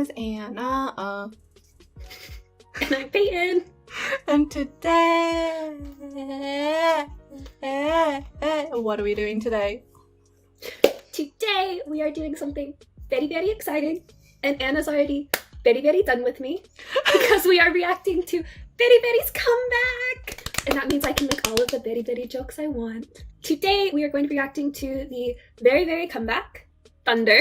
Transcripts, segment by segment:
is Anna. And I'm Peyton. And today... what are we doing today? Today we are doing something very, very exciting. And Anna's already very, very done with me. Because we are reacting to VeriVery's comeback. And that means I can make all of the VeriVery jokes I want. Today we are going to be reacting to the VeriVery comeback, Thunder.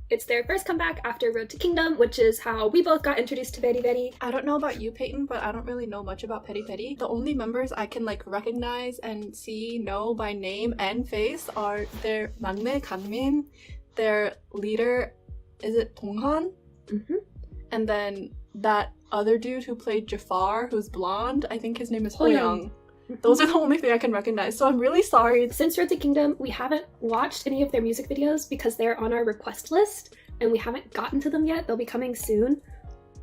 It's their first comeback after Road to Kingdom, which is how we both got introduced to VeriVery. I don't know about you, Peyton, but I don't really know much about Petty. The only members I can recognize and know by name and face are their 막내 강민, their leader, is it Donghan? Mm-hmm. And then that other dude who played Jafar, who's blonde, I think his name is Hoyoung. Those are the only thing I can recognize, so I'm really sorry. Since Road to Kingdom, we haven't watched any of their music videos because they're on our request list, and we haven't gotten to them yet. They'll be coming soon.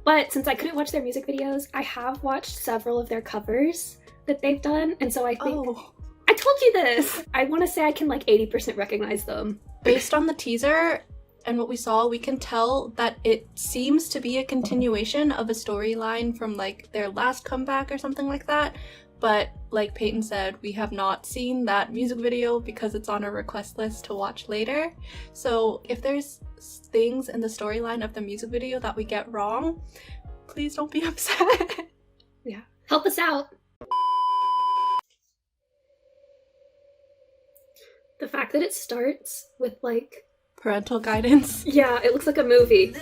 But since I couldn't watch their music videos, I have watched several of their covers that they've done, and so I think... Oh. I told you this! I want to say I can 80% recognize them. Based on the teaser and what we saw, we can tell that it seems to be a continuation of a storyline from their last comeback or something like that. But like Peyton said, we have not seen that music video because it's on our request list to watch later. So if there's things in the storyline of the music video that we get wrong, please don't be upset. Yeah. Help us out! The fact that it starts with parental guidance. Yeah, it looks like a movie.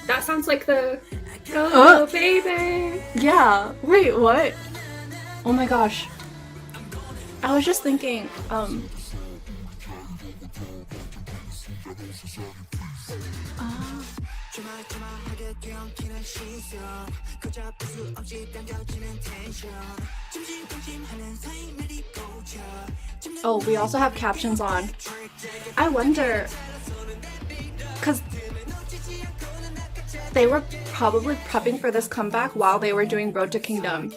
That sounds like the Go Baby! Yeah, wait, what? Oh my gosh. I was just thinking, oh, we also have captions on. I wonder, because they were probably prepping for this comeback while they were doing Road to Kingdom.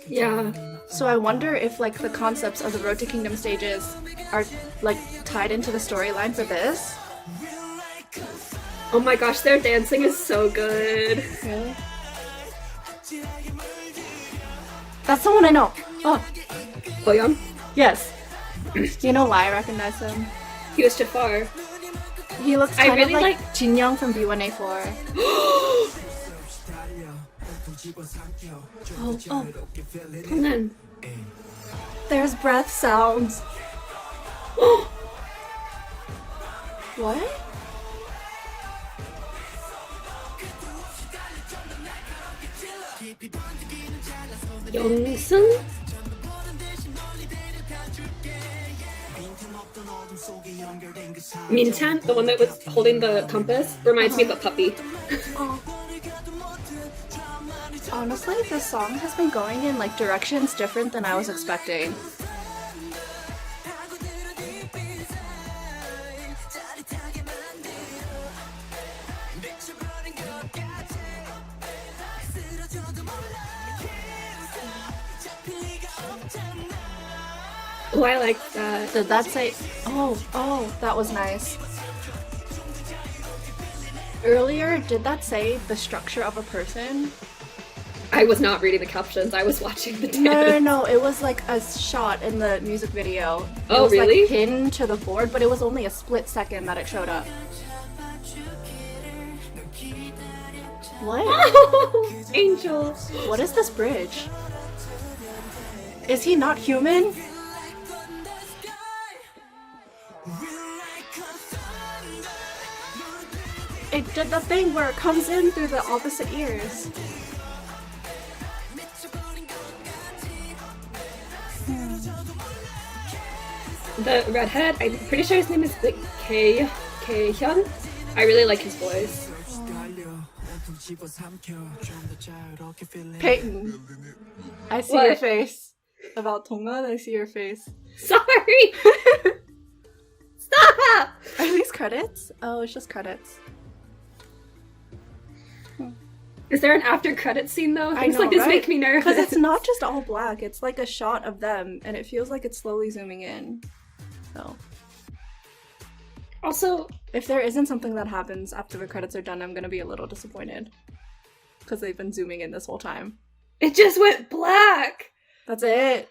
Yeah. So I wonder if the concepts of the Road to Kingdom stages are tied into the storyline for this. Oh my gosh, their dancing is so good. Really? That's someone I know. Oh. Hoyoung? Yes. Do you know why I recognize him? He was Jafar. He looks kind of like Jin Young from B1A4. Oh. Come on. There's breath sounds. What? Youngsung? Min-chan, the one that was holding the compass, reminds me of a puppy. Oh. Honestly, this song has been going in directions different than I was expecting. Oh, I like that. Did that say... Oh, that was nice. Earlier, did that say the structure of a person? I was not reading the captions, I was watching the dance. No, it was a shot in the music video. Oh, it was, really? Pinned to the board, but it was only a split second that it showed up. What? Oh, Angel! What is this bridge? Is he not human? It did the thing where it comes in through the opposite ears. The redhead, I'm pretty sure his name is K-Hyun. I really like his voice. Peyton, I see your face. About Donghan, I see your face. Sorry! Stop! Are these credits? Oh, it's just credits. Is there an after credits scene though? Things like this make me nervous. Because it's not just all black, it's a shot of them, and it feels like it's slowly zooming in. So. Also, If there isn't something that happens after the credits are done, I'm gonna be a little disappointed. Because they've been zooming in this whole time. it just went black! That's it.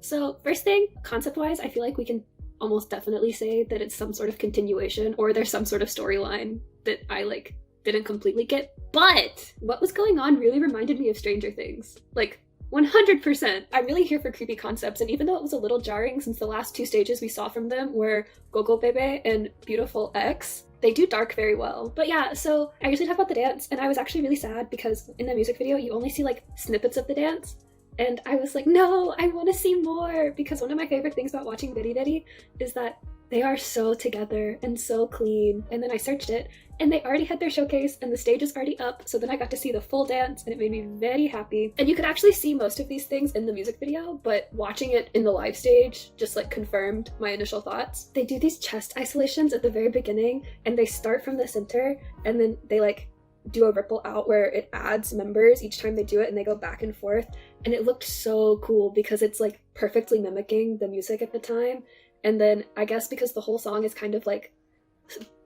So, first thing, concept-wise, I feel like we can almost definitely say that it's some sort of continuation, or there's some sort of storyline that I, like, didn't completely get. But what was going on really reminded me of Stranger Things. Like, 100%. I'm really here for creepy concepts, and even though it was a little jarring since the last two stages we saw from them were Gogo Bebe and Beautiful X, they do dark very well. But yeah, so I usually talk about the dance, and I was actually really sad because in the music video you only see like snippets of the dance. And I was like, no, I want to see more, because one of my favorite things about watching VeriVery is that they are so together and so clean. And then I searched it, and they already had their showcase, and the stage is already up, so then I got to see the full dance, and it made me very happy. And you could actually see most of these things in the music video, but watching it in the live stage just like confirmed my initial thoughts. They do these chest isolations at the very beginning, and they start from the center, and then they like do a ripple out where it adds members each time they do it, and they go back and forth. And it looked so cool because it's like perfectly mimicking the music at the time. And then I guess because the whole song is kind of like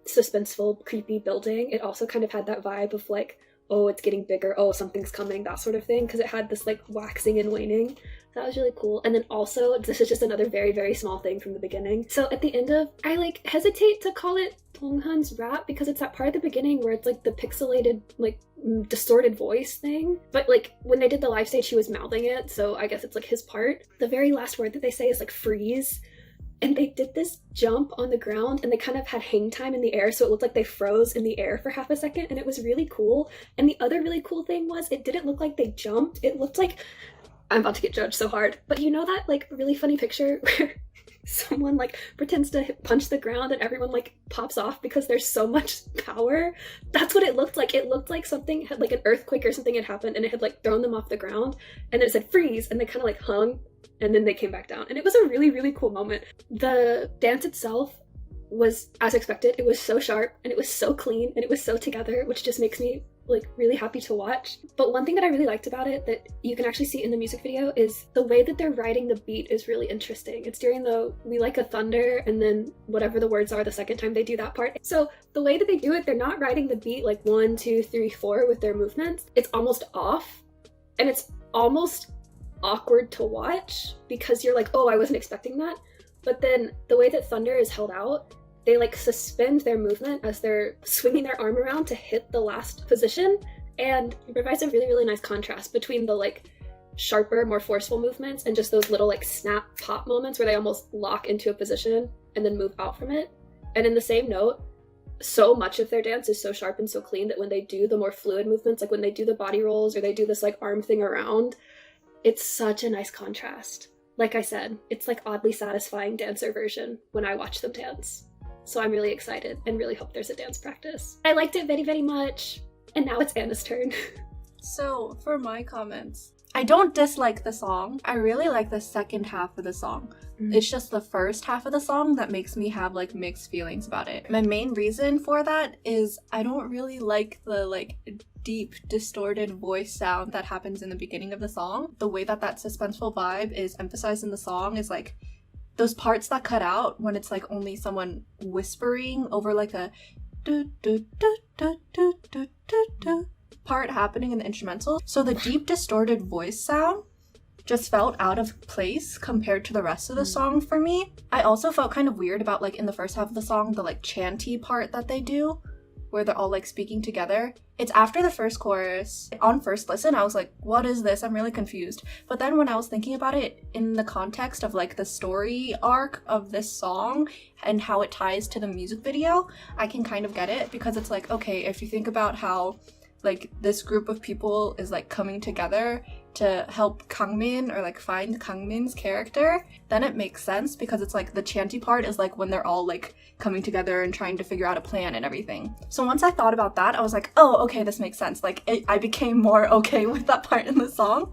suspenseful, creepy building, it also kind of had that vibe of like, oh, it's getting bigger, oh, something's coming, that sort of thing, because it had this like waxing and waning. That was really cool. And then also, this is just another very, very small thing from the beginning. So at the end of, I like hesitate to call it Donghan's rap because it's that part at the beginning where it's like the pixelated, like distorted voice thing. But like when they did the live stage, he was mouthing it, so I guess it's like his part. The very last word that they say is like freeze. And they did this jump on the ground, and they kind of had hang time in the air, so it looked like they froze in the air for half a second, and it was really cool. And the other really cool thing was it didn't look like they jumped. It looked like, I'm about to get judged so hard, but you know that like really funny picture where someone like pretends to punch the ground and everyone like pops off because there's so much power? That's what it looked like. It looked like something had like an earthquake or something had happened, and it had like thrown them off the ground, and then it said freeze, and they kind of like hung, and then they came back down. And it was a really, really cool moment. The dance itself was as expected. It was so sharp, and it was so clean, and it was so together, which just makes me like really happy to watch. But one thing that I really liked about it that you can actually see in the music video is the way that they're writing the beat is really interesting. It's during the "we like a thunder" and then whatever the words are the second time they do that part. So the way that they do it, they're not writing the beat like 1, 2, 3, 4 with their movements. It's almost off, and it's almost awkward to watch because you're like, oh, I wasn't expecting that. But then the way that thunder is held out, they like suspend their movement as they're swinging their arm around to hit the last position, and it provides a really, really nice contrast between the like sharper, more forceful movements and just those little like snap pop moments where they almost lock into a position and then move out from it. And in the same note, so much of their dance is so sharp and so clean that when they do the more fluid movements, like when they do the body rolls or they do this like arm thing around, it's such a nice contrast. Like I said, it's like oddly satisfying dancer version when I watch them dance. So I'm really excited and really hope there's a dance practice. I liked it very, very much. And now it's Anna's turn. So, for my comments, I don't dislike the song. I really like the second half of the song. It's just the first half of the song that makes me have like mixed feelings about it. My main reason for that is I don't really like the like deep distorted voice sound that happens in the beginning of the song. The way that that suspenseful vibe is emphasized in the song is like those parts that cut out when it's like only someone whispering over like a do do do do do do do do part happening in the instrumental. So the deep distorted voice sound just felt out of place compared to the rest of the song for me. I also felt kind of weird about like in the first half of the song, the like chanty part that they do where they're all like speaking together. It's after the first chorus. On first listen, I was like, what is this? I'm really confused. But then when I was thinking about it in the context of like the story arc of this song and how it ties to the music video, I can kind of get it, because it's like, okay, if you think about how like this group of people is like coming together to help Kangmin or like find Kangmin's character, then it makes sense, because it's like the chanty part is like when they're all like coming together and trying to figure out a plan and everything. So once I thought about that, I was like, oh, okay, this makes sense. Like I became more okay with that part in the song.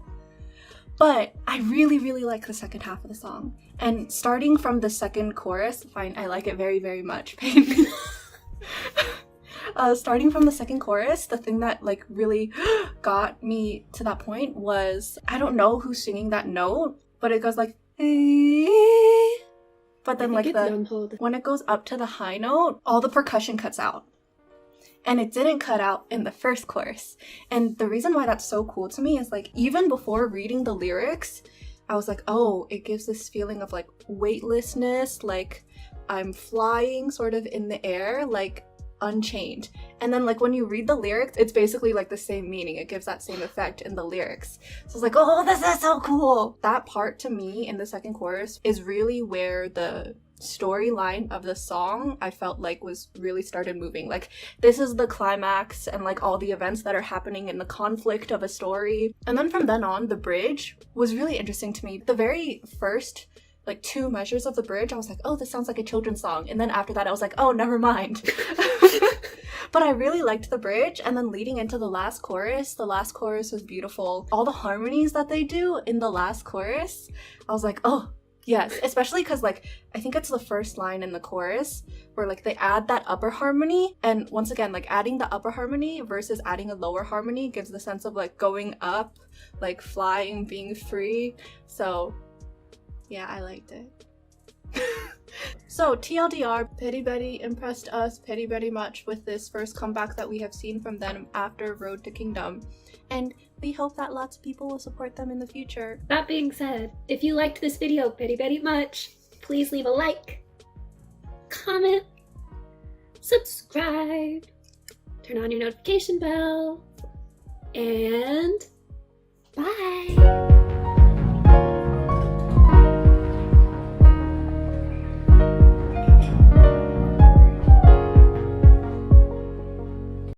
But I really, really like the second half of the song. And starting from the second chorus, fine, I like it very, very much. Peyton. Starting from the second chorus, the thing that like really got me to that point was, I don't know who's singing that note, but it goes like But then I think like it's Yonho. when it goes up to the high note, all the percussion cuts out. And it didn't cut out in the first chorus. And the reason why that's so cool to me is like, even before reading the lyrics, I was like, oh, it gives this feeling of like weightlessness, like I'm flying sort of in the air, like unchained. And then like when you read the lyrics, it's basically like the same meaning. It gives that same effect in the lyrics. So it's like, oh, this is so cool. That part to me in the second chorus is really where the storyline of the song I felt like was really started moving. Like this is the climax and like all the events that are happening in the conflict of a story. And then from then on, the bridge was really interesting to me. The very first like 2 measures of the bridge, I was like, oh, this sounds like a children's song. And then after that I was like, oh, never mind. But I really liked the bridge. And then leading into the last chorus was beautiful. All the harmonies that they do in the last chorus, I was like, oh yes, especially because like I think it's the first line in the chorus where like they add that upper harmony, and once again like adding the upper harmony versus adding a lower harmony gives the sense of like going up, like flying, being free. So yeah, I liked it. So TLDR, Betti impressed us very much with this first comeback that we have seen from them after Road to Kingdom, and we hope that lots of people will support them in the future. That being said, if you liked this video very much, please leave a like, comment, subscribe, turn on your notification bell, and bye!